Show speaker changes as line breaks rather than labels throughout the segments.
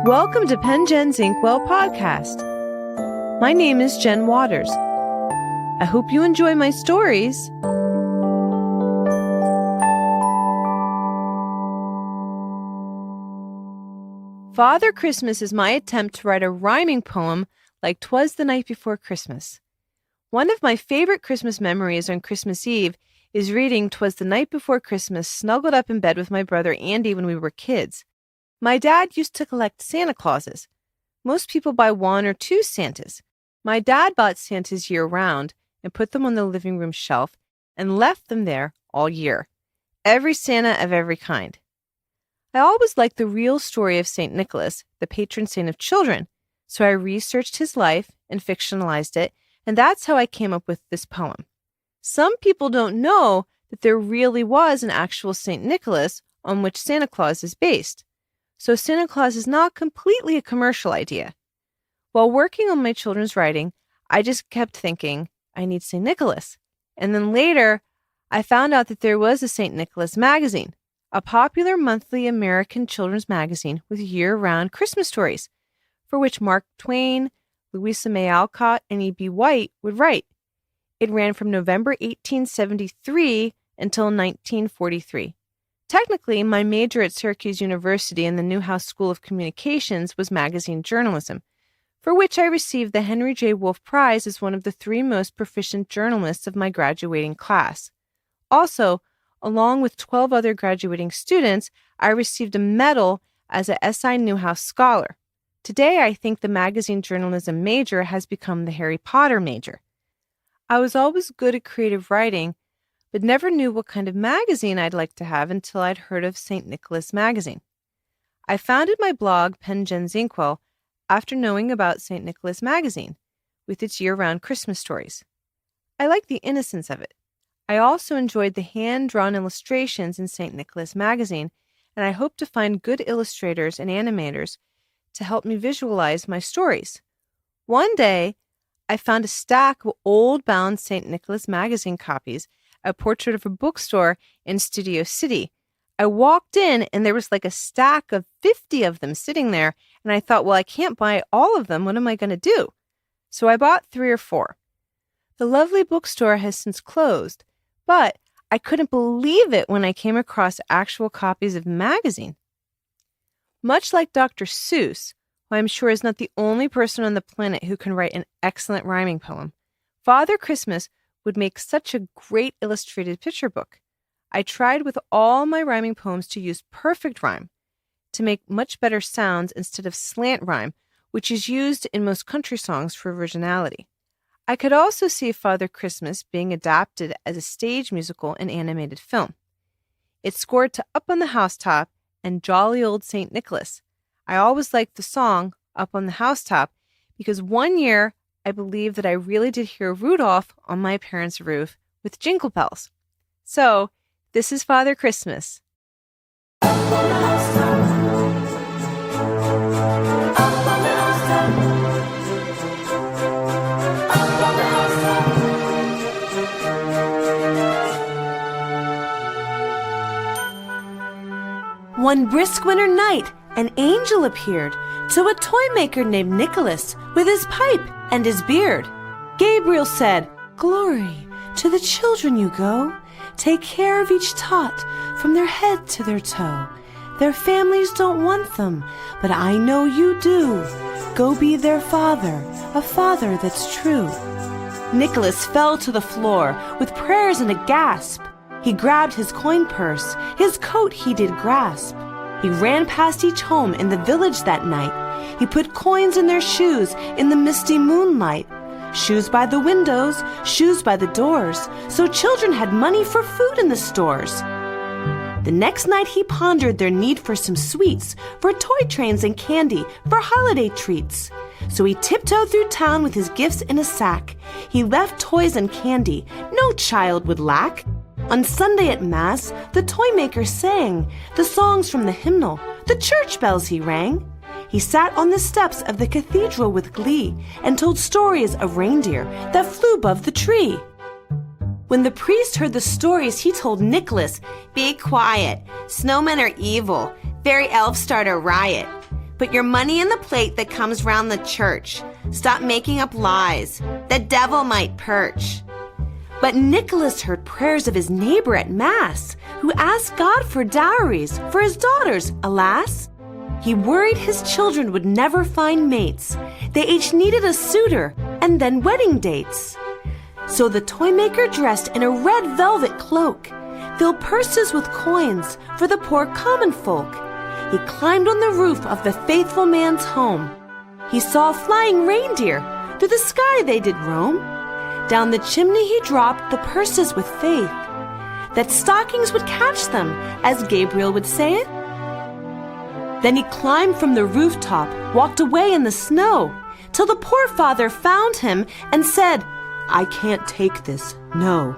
Welcome to Penn Jen's Inkwell podcast. My name is Jen Waters. I hope you enjoy my stories. Father Christmas is my attempt to write a rhyming poem like 'Twas the Night Before Christmas. One of my favorite Christmas memories on Christmas Eve is reading 'Twas the Night Before Christmas snuggled up in bed with my brother Andy when we were kids. My dad used to collect Santa Clauses. Most people buy one or two Santas. My dad bought Santas year-round and put them on the living room shelf and left them there all year. Every Santa of every kind. I always liked the real story of St. Nicholas, the patron saint of children, so I researched his life and fictionalized it, and that's how I came up with this poem. Some people don't know that there really was an actual St. Nicholas on which Santa Claus is based. So Santa Claus is not completely a commercial idea. While working on my children's writing, I just kept thinking, I need St. Nicholas. And then later, I found out that there was a St. Nicholas magazine, a popular monthly American children's magazine with year-round Christmas stories, for which Mark Twain, Louisa May Alcott, and E.B. White would write. It ran from November 1873 until 1943. Technically, my major at Syracuse University in the Newhouse School of Communications was magazine journalism, for which I received the Henry J. Wolfe Prize as one of the 3 most proficient journalists of my graduating class. Also, along with 12 other graduating students, I received a medal as a SI Newhouse Scholar. Today, I think the magazine journalism major has become the Harry Potter major. I was always good at creative writing, but never knew what kind of magazine I'd like to have until I'd heard of St. Nicholas magazine. I founded my blog, Penn Jen's Inkwell, after knowing about St. Nicholas magazine, with its year-round Christmas stories. I liked the innocence of it. I also enjoyed the hand-drawn illustrations in St. Nicholas magazine, and I hope to find good illustrators and animators to help me visualize my stories. One day, I found a stack of old-bound St. Nicholas magazine copies, a portrait of a bookstore in Studio City. I walked in and there was like a stack of 50 of them sitting there, and I thought, well, I can't buy all of them. What am I going to do? So I bought 3 or 4. The lovely bookstore has since closed, but I couldn't believe it when I came across actual copies of the magazine. Much like Dr. Seuss, who I'm sure is not the only person on the planet who can write an excellent rhyming poem, Father Christmas would make such a great illustrated picture book. I tried with all my rhyming poems to use perfect rhyme, to make much better sounds instead of slant rhyme, which is used in most country songs for originality. I could also see Father Christmas being adapted as a stage musical and animated film. It scored to Up on the Housetop and Jolly Old St. Nicholas. I always liked the song Up on the Housetop because one year I believe that I really did hear Rudolph on my parents' roof with jingle bells. So, this is Father Christmas. One brisk winter night, an angel appeared to a toymaker named Nicholas with his pipe and his beard. Gabriel said, "Glory to the children you go. Take care of each tot from their head to their toe. Their families don't want them, but I know you do. Go be their father, a father that's true." Nicholas fell to the floor with prayers and a gasp. He grabbed his coin purse, his coat he did grasp. He ran past each home in the village that night. He put coins in their shoes in the misty moonlight. Shoes by the windows, shoes by the doors, so children had money for food in the stores. The next night he pondered their need for some sweets, for toy trains and candy, for holiday treats. So he tiptoed through town with his gifts in a sack. He left toys and candy no child would lack. On Sunday at Mass, the toymaker sang the songs from the hymnal, the church bells he rang. He sat on the steps of the cathedral with glee and told stories of reindeer that flew above the tree. When the priest heard the stories, he told Nicholas, "Be quiet. Snowmen are evil. Fairy elves start a riot."
Put your money in the plate that comes round the church. Stop making up lies. The devil might perch. But Nicholas heard prayers of his neighbor at Mass, who asked God for dowries for his daughters, alas. He worried his children would never find mates. They each needed a suitor and then wedding dates. So the toymaker dressed in a red velvet cloak, filled purses with coins for the poor common folk. He climbed on the roof of the faithful man's home. He saw a flying reindeer, through the sky they did roam. Down the chimney he dropped the purses with faith, that stockings would catch them, as Gabriel would say it. Then he climbed from the rooftop, walked away in the snow, till the poor father found him and said, "I can't take this, no."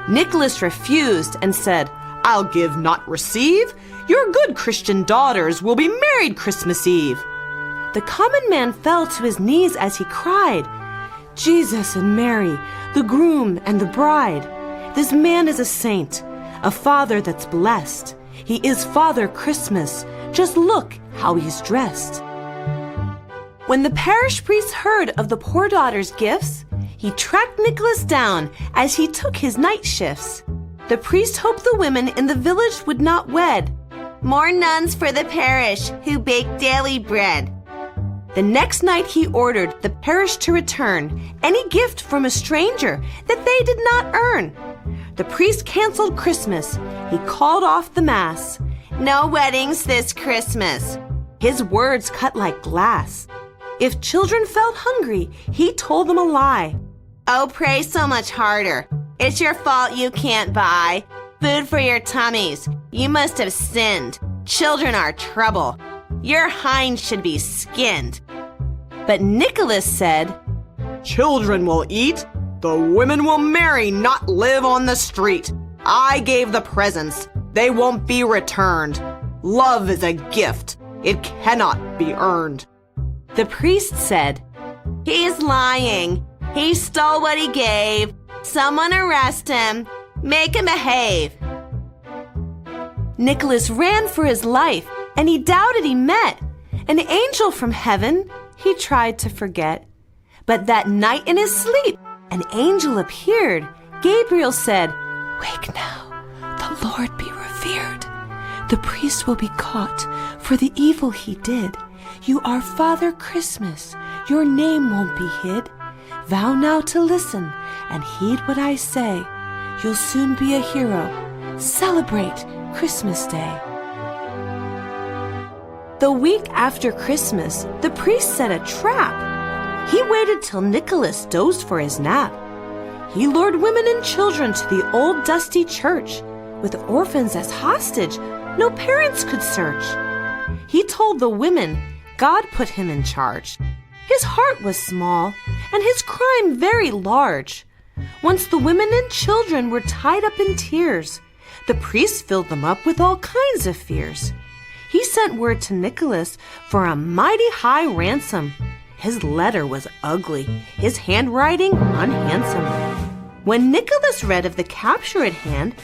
Nicholas refused and said, "I'll give, not receive. Your good Christian daughters will be married Christmas Eve." The common man fell to his knees as he cried, "Jesus and Mary, the groom and the bride. This man is a saint, a father that's blessed. He is Father Christmas. Just look how he's dressed." When the parish priest heard of the poor daughter's gifts, he tracked Nicholas down as he took his night shifts. The priest hoped the women in the village would not wed. More nuns for the parish who bake daily bread. The next night he ordered the parish to return any gift from a stranger that they did not earn. The priest canceled Christmas. He called off the Mass. No weddings this Christmas. His words cut like glass. If children felt hungry, he told them a lie. Oh, pray so much harder. It's your fault you can't buy food for your tummies. You must have sinned. Children are trouble. Your hinds should be skinned. But Nicholas said, "Children will eat. The women will marry, not live on the street. I gave the presents. They won't be returned. Love is a gift. It cannot be earned." The priest said, "He's lying. He stole what he gave. Someone arrest him. Make him behave." Nicholas ran for his life, and he doubted he met an angel from heaven he tried to forget. But that night in his sleep, an angel appeared. Gabriel said, "Wake now, the Lord be revered. The priest will be caught for the evil he did. You are Father Christmas. Your name won't be hid. Vow now to listen and heed what I say. You'll soon be a hero. Celebrate Christmas Day." The week after Christmas, the priest set a trap. He waited till Nicholas dozed for his nap. He lured women and children to the old dusty church. With orphans as hostage, no parents could search. He told the women God put him in charge. His heart was small and his crime very large. Once the women and children were tied up in tears, the priest filled them up with all kinds of fears. He sent word to Nicholas for a mighty high ransom. His letter was ugly, his handwriting unhandsome. When Nicholas read of the capture at hand,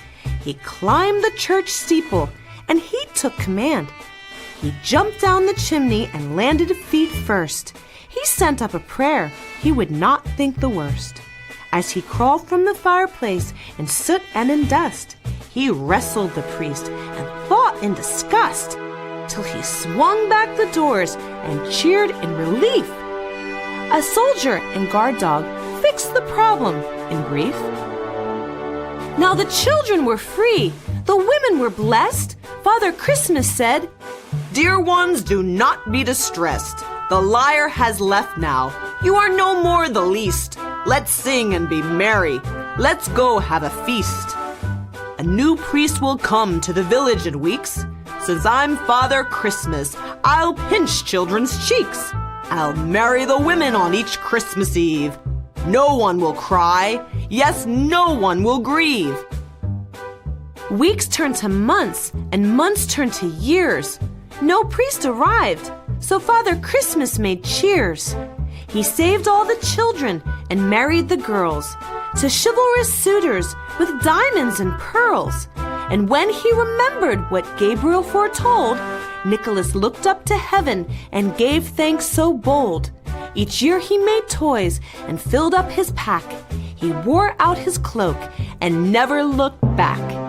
he climbed the church steeple and he took command. He jumped down the chimney and landed feet first. He sent up a prayer he would not think the worst. As he crawled from the fireplace in soot and in dust, he wrestled the priest and fought in disgust, till he swung back the doors and cheered in relief. A soldier and guard dog fixed the problem in brief. Now the children were free, the women were blessed. Father Christmas said, "Dear ones, do not be distressed. The liar has left now. You are no more the least. Let's sing and be merry. Let's go have a feast. A new priest will come to the village in weeks. Since I'm Father Christmas, I'll pinch children's cheeks. I'll marry the women on each Christmas Eve. No one will cry. Yes, no one will grieve." Weeks turned to months, and months turned to years. No priest arrived, so Father Christmas made cheers. He saved all the children and married the girls to chivalrous suitors with diamonds and pearls. And when he remembered what Gabriel foretold, Nicholas looked up to heaven and gave thanks so bold. Each year he made toys and filled up his pack. He wore out his cloak and never looked back.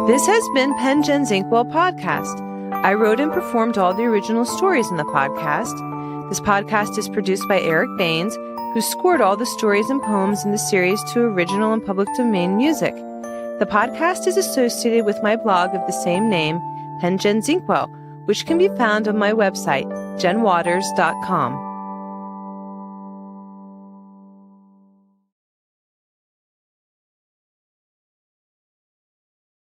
This has been Pen Gen's Inkwell Podcast. I wrote and performed all the original stories in the podcast. This podcast is produced by Eric Baines, who scored all the stories and poems in the series to original and public domain music. The podcast is associated with my blog of the same name, Pen Gen's Inkwell, which can be found on my website, jenwaters.com.